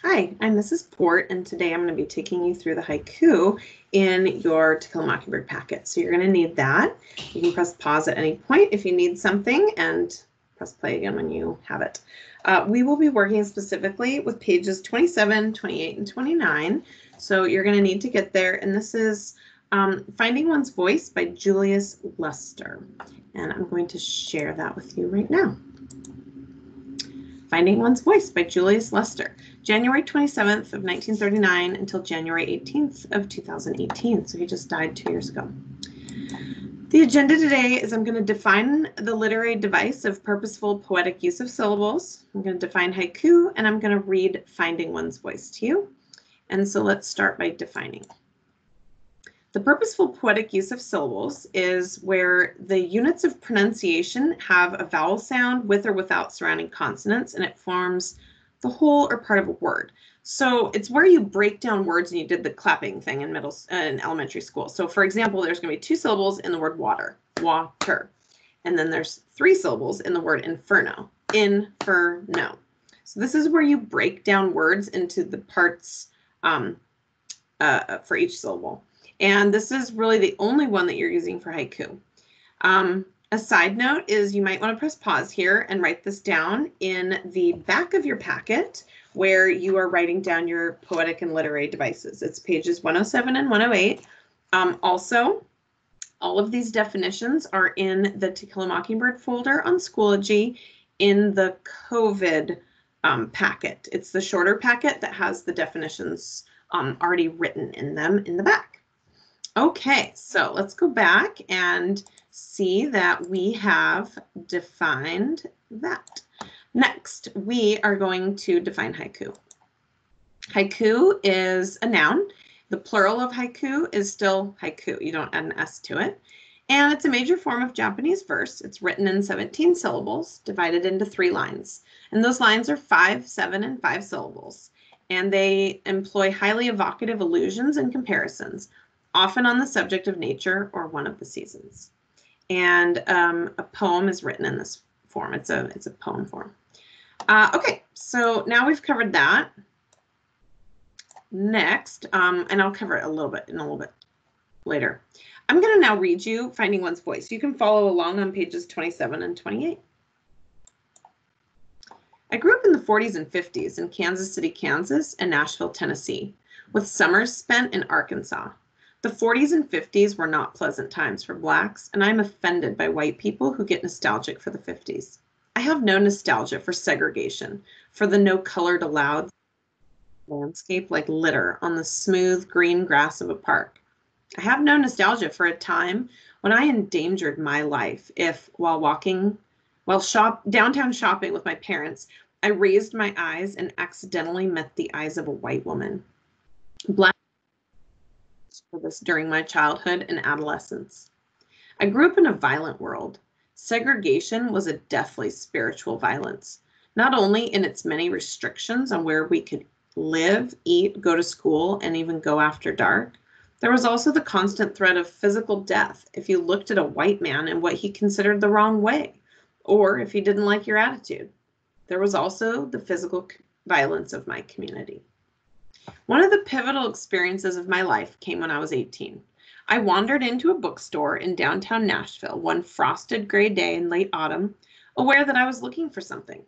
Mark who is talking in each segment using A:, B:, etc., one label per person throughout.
A: Hi, I'm Mrs. Port, and today I'm going to be taking you through the haiku in your To Kill a Mockingbird packet. So you're going to need that. You can press pause at any point if you need something and press play again when you have it. We will be working specifically with pages 27, 28, and 29. So you're going to need to get there. And this is Finding One's Voice by Julius Lester. And I'm going to share that with you right now. Finding One's Voice by Julius Lester, January 27th of 1939 until January 18th of 2018. So he just died 2 years ago. The agenda today is I'm going to define the literary device of purposeful poetic use of syllables. I'm going to define haiku, and I'm going to read Finding One's Voice to you. And so let's start by defining. The purposeful poetic use of syllables is where the units of pronunciation have a vowel sound with or without surrounding consonants, and it forms the whole or part of a word. So it's where you break down words, and you did the clapping thing in elementary school. So for example, there's going to be 2 syllables in the word water, water. And then there's 3 syllables in the word inferno, inferno. So this is where you break down words into the parts for each syllable. And this is really the only one that you're using for haiku. A side note is you might want to press pause here and write this down in the back of your packet where you are writing down your poetic and literary devices. It's pages 107 and 108. Also, all of these definitions are in the To Kill a Mockingbird folder on Schoology in the COVID packet. It's the shorter packet that has the definitions already written in them in the back. Okay, so let's go back and see that we have defined that. Next, we are going to define haiku. Haiku is a noun. The plural of haiku is still haiku. You don't add an S to it. And it's a major form of Japanese verse. It's written in 17 syllables, divided into 3 lines. And those lines are 5, 7, and 5 syllables. And they employ highly evocative allusions and comparisons, often on the subject of nature or one of the seasons. And a poem is written in this form. It's a poem form. Okay, so now we've covered that. Next, and I'll cover it a little bit later. I'm going to now read you Finding One's Voice. You can follow along on pages 27 and 28. I grew up in the 40s and 50s in Kansas City, Kansas, and Nashville, Tennessee, with summers spent in Arkansas. The 40s and 50s were not pleasant times for Blacks, and I'm offended by white people who get nostalgic for the 50s. I have no nostalgia for segregation, for the no-colored allowed landscape like litter on the smooth green grass of a park. I have no nostalgia for a time when I endangered my life if, while downtown shopping with my parents, I raised my eyes and accidentally met the eyes of a white woman. Black for this during my childhood and adolescence. I grew up in a violent world. Segregation was a deathly spiritual violence, not only in its many restrictions on where we could live, eat, go to school, and even go after dark. There was also the constant threat of physical death if you looked at a white man in what he considered the wrong way, or if he didn't like your attitude. There was also the physical violence of my community. One of the pivotal experiences of my life came when I was 18. I wandered into a bookstore in downtown Nashville one frosted gray day in late autumn, aware that I was looking for something.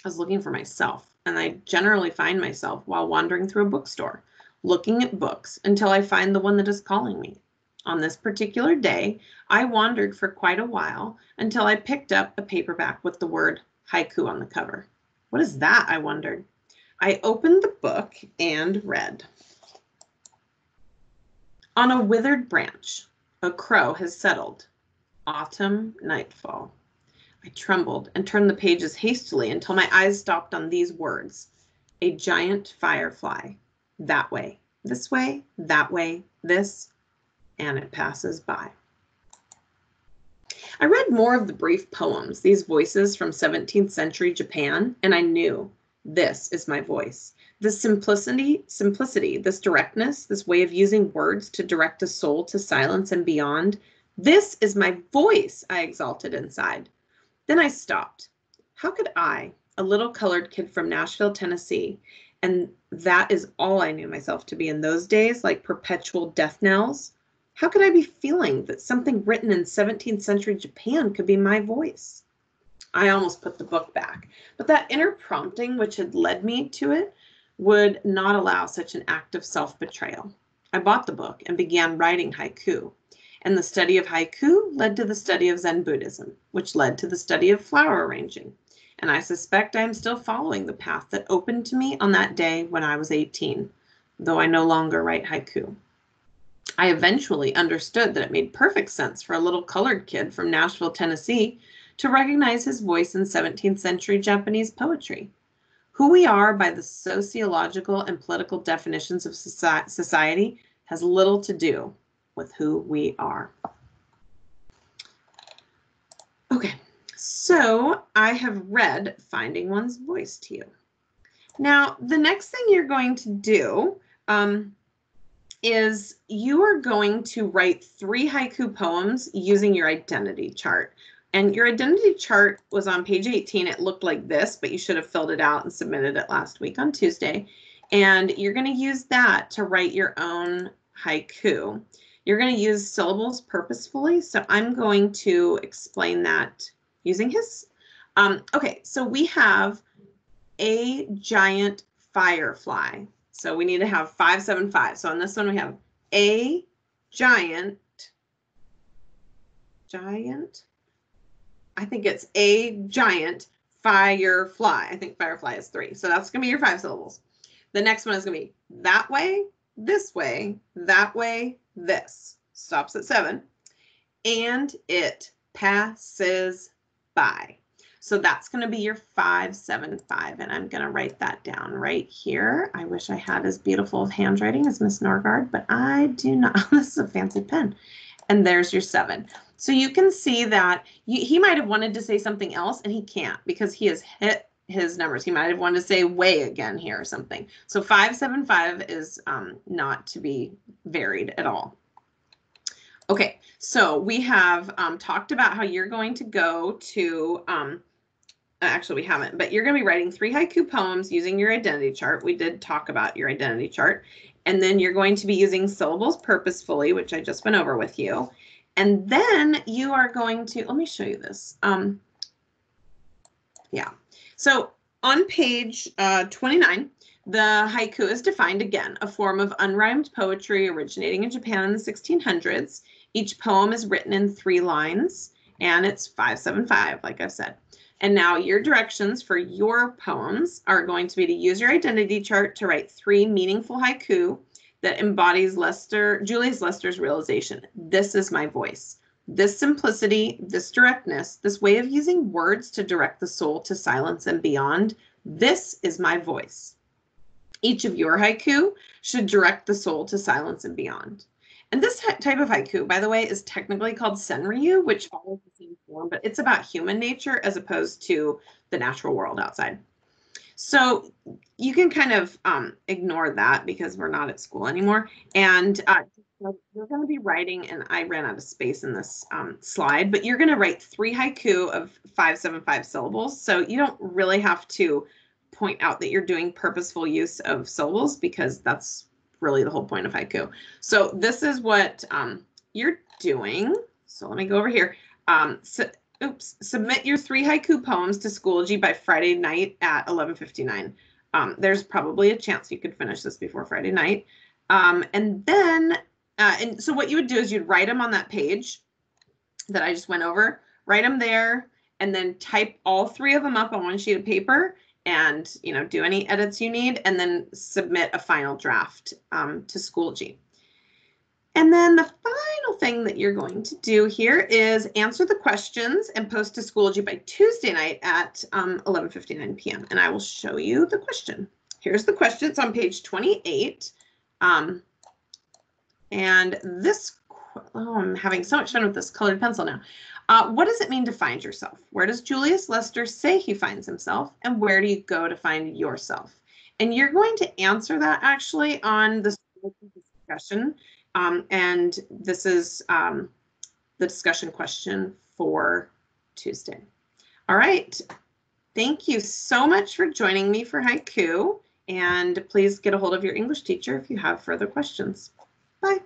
A: I was looking for myself, and I generally find myself while wandering through a bookstore, looking at books until I find the one that is calling me. On this particular day, I wandered for quite a while until I picked up a paperback with the word haiku on the cover. What is that? I wondered. I opened the book and read. On a withered branch, a crow has settled. Autumn nightfall. I trembled and turned the pages hastily until my eyes stopped on these words. A giant firefly. That way, this way, that way, this, and it passes by. I read more of the brief poems, these voices from 17th century Japan, and I knew this is my voice. This simplicity, this directness, this way of using words to direct a soul to silence and beyond. This is my voice, I exulted inside. Then I stopped. How could I, a little colored kid from Nashville, Tennessee, And that is all I knew myself to be in those days, like perpetual death knells. How could I be feeling that something written in 17th century Japan could be my voice? I almost put the book back, but that inner prompting which had led me to it would not allow such an act of self-betrayal. I bought the book and began writing haiku, and the study of haiku led to the study of Zen Buddhism, which led to the study of flower arranging. And I suspect I am still following the path that opened to me on that day when I was 18, though I no longer write haiku. I eventually understood that it made perfect sense for a little colored kid from Nashville, Tennessee, to recognize his voice in 17th century Japanese poetry. Who we are by the sociological and political definitions of society has little to do with who we are. Okay, so I have read Finding One's Voice to you. Now, the next thing you're going to do is you are going to write 3 haiku poems using your identity chart. And your identity chart was on page 18. It looked like this, but you should have filled it out and submitted it last week on Tuesday. And you're going to use that to write your own haiku. You're going to use syllables purposefully. So I'm going to explain that using his. Okay, so we have a giant firefly. So we need to have 5, 7, 5. So on this one, we have a giant, I think it's a giant firefly. I think firefly is 3. So that's going to be your 5 syllables. The next one is going to be that way, this way, that way, this. Stops at 7. And it passes by. So that's going to be your 5, 7, 5. And I'm going to write that down right here. I wish I had as beautiful of handwriting as Miss Norgard, but I do not. This is a fancy pen. And there's your 7. So you can see that he might have wanted to say something else and he can't because he has hit his numbers. He might have wanted to say way again here or something. So 5, 7, 5 is not to be varied at all. Okay, so we have talked about how you're going to go to, actually we haven't, but you're going to be writing 3 haiku poems using your identity chart. We did talk about your identity chart. And then you're going to be using syllables purposefully, which I just went over with you. And then you are going to, let me show you this. Yeah. So on page 29, the haiku is defined again, a form of unrhymed poetry originating in Japan in the 1600s. Each poem is written in 3 lines, and it's 5, 7, 5, like I've said. And now your directions for your poems are going to be to use your identity chart to write 3 meaningful haiku that embodies Julius Lester's realization. This is my voice. This simplicity, this directness, this way of using words to direct the soul to silence and beyond, this is my voice. Each of your haiku should direct the soul to silence and beyond. And this type of haiku, by the way, is technically called senryu, which follows the same form, but it's about human nature as opposed to the natural world outside. So you can kind of ignore that because we're not at school anymore. And you're going to be writing, and I ran out of space in this slide, but you're going to write 3 haiku of 5, 7, 5 syllables. So you don't really have to point out that you're doing purposeful use of syllables because that's really the whole point of haiku. So this is what you're doing. So let me go over here. Submit your 3 haiku poems to Schoology by Friday night at 11:59. There's probably a chance you could finish this before Friday night. And so what you would do is you'd write them on that page that I just went over, write them there, and then type all 3 of them up on one sheet of paper and, do any edits you need, and then submit a final draft to Schoology. And then the final thing that you're going to do here is answer the questions and post to Schoology by Tuesday night at 11:59 p.m. And I will show you the question. Here's the question. It's on page 28. And this, I'm having so much fun with this colored pencil now. What does it mean to find yourself? Where does Julius Lester say he finds himself? And where do you go to find yourself? And you're going to answer that actually on the discussion. And this is the discussion question for Tuesday. All right. Thank you so much for joining me for haiku. And please get a hold of your English teacher if you have further questions. Bye.